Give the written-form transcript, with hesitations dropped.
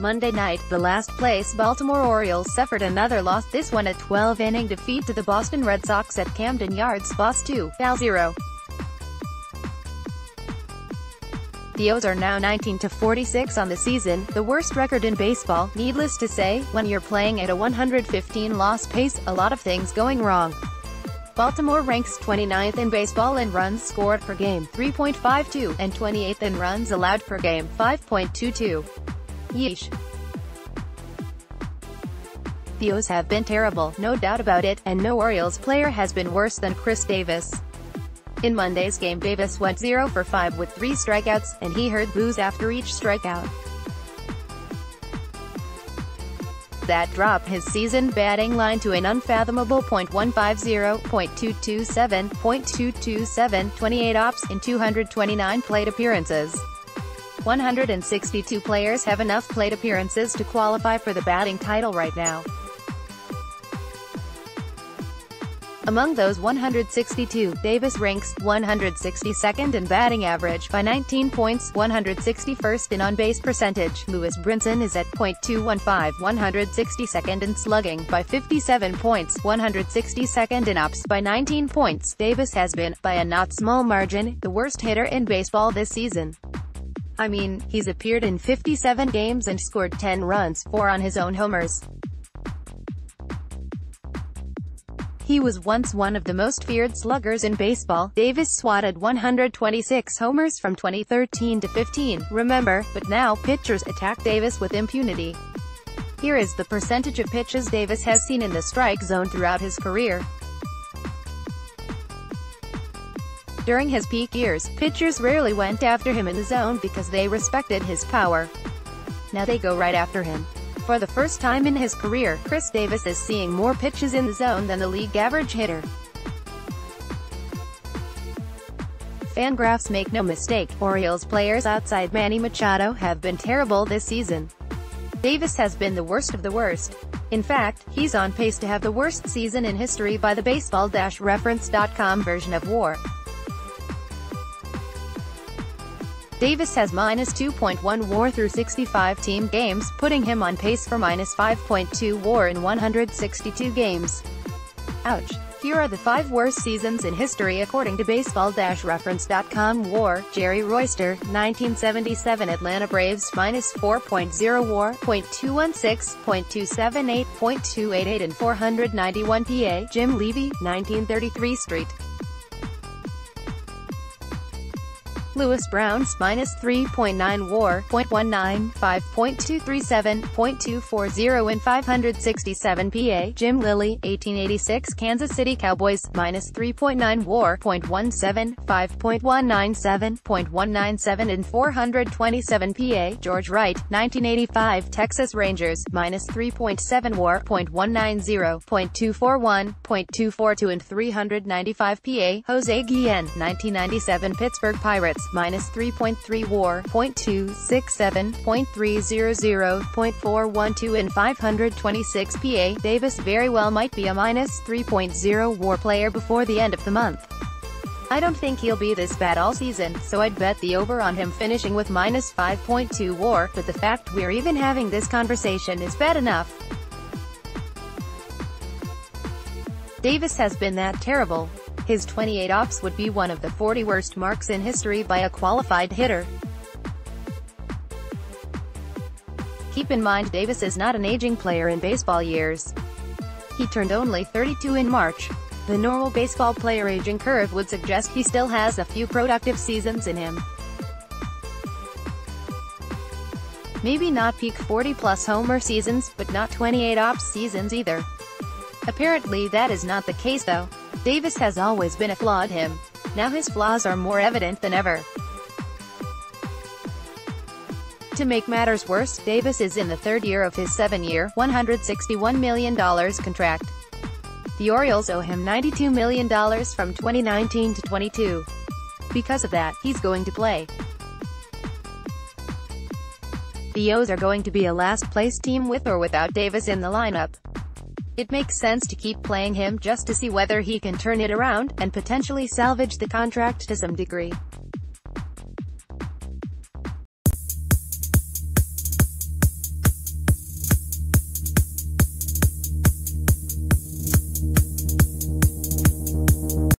Monday night, the last-place Baltimore Orioles suffered another loss, this one a 12-inning defeat to the Boston Red Sox at Camden Yards, Bos 2-0. The O's are now 19-46 on the season, the worst record in baseball. Needless to say, when you're playing at a 115-loss pace, a lot of things going wrong. Baltimore ranks 29th in baseball in runs scored per game, 3.52, and 28th in runs allowed per game, 5.22. Yeesh. The O's have been terrible, no doubt about it, and no Orioles player has been worse than Chris Davis. In Monday's game, Davis went 0 for 5 with 3 strikeouts, and he heard boos after each strikeout. That dropped his season batting line to an unfathomable .150, .227, .227, 28 ops in 229 plate appearances. 162 players have enough plate appearances to qualify for the batting title right now. Among those 162, Davis ranks 162nd in batting average by 19 points, 161st in on-base percentage. Lewis Brinson is at .215, 162nd in slugging by 57 points, 162nd in ops by 19 points. Davis has been, by a not small margin, the worst hitter in baseball this season. I mean, he's appeared in 57 games and scored 10 runs, 4 on his own homers. He was once one of the most feared sluggers in baseball. Davis swatted 126 homers from 2013 to 15, remember, but now pitchers attack Davis with impunity. Here is the percentage of pitches Davis has seen in the strike zone throughout his career. During his peak years, pitchers rarely went after him in the zone because they respected his power. Now they go right after him. For the first time in his career, Chris Davis is seeing more pitches in the zone than the league average hitter. Fangraphs make no mistake, Orioles players outside Manny Machado have been terrible this season. Davis has been the worst of the worst. In fact, he's on pace to have the worst season in history by the baseball-reference.com version of WAR. Davis has -2.1 WAR through 65 team games, putting him on pace for -5.2 WAR in 162 games. Ouch. Here are the 5 worst seasons in history according to baseball-reference.com. WAR: Jerry Royster, 1977 Atlanta Braves, -4.0 WAR, .216, .278, .288 and 491 PA. Jim Levy, 1933 St. Lewis Browns, -3.9 WAR, .195, .237, .240 and 567 PA. Jim Lilly, 1886 Kansas City Cowboys, -3.9 WAR, .175, .197, .197 and 427 PA. George Wright, 1985 Texas Rangers, -3.7 WAR, .190, .241, .242 and 395 PA. Jose Guillen, 1997 Pittsburgh Pirates, -3.3 WAR, .267, .300, .412 and 526 PA. Davis very well might be a -3.0 WAR player before the end of the month. I don't think he'll be this bad all season, so I'd bet the over on him finishing with -5.2 WAR, but the fact we're even having this conversation is bad enough. Davis has been that terrible. His 28 ops would be one of the 40 worst marks in history by a qualified hitter. Keep in mind Davis is not an aging player in baseball years. He turned only 32 in March. The normal baseball player aging curve would suggest he still has a few productive seasons in him. Maybe not peak 40-plus homer seasons, but not 28 ops seasons either. Apparently that is not the case though. Davis has always been a flawed him. Now his flaws are more evident than ever. To make matters worse, Davis is in the 3rd year of his 7-year, $161 million contract. The Orioles owe him $92 million from 2019 to 22. Because of that, he's going to play. The O's are going to be a last-place team with or without Davis in the lineup. It makes sense to keep playing him just to see whether he can turn it around, and potentially salvage the contract to some degree.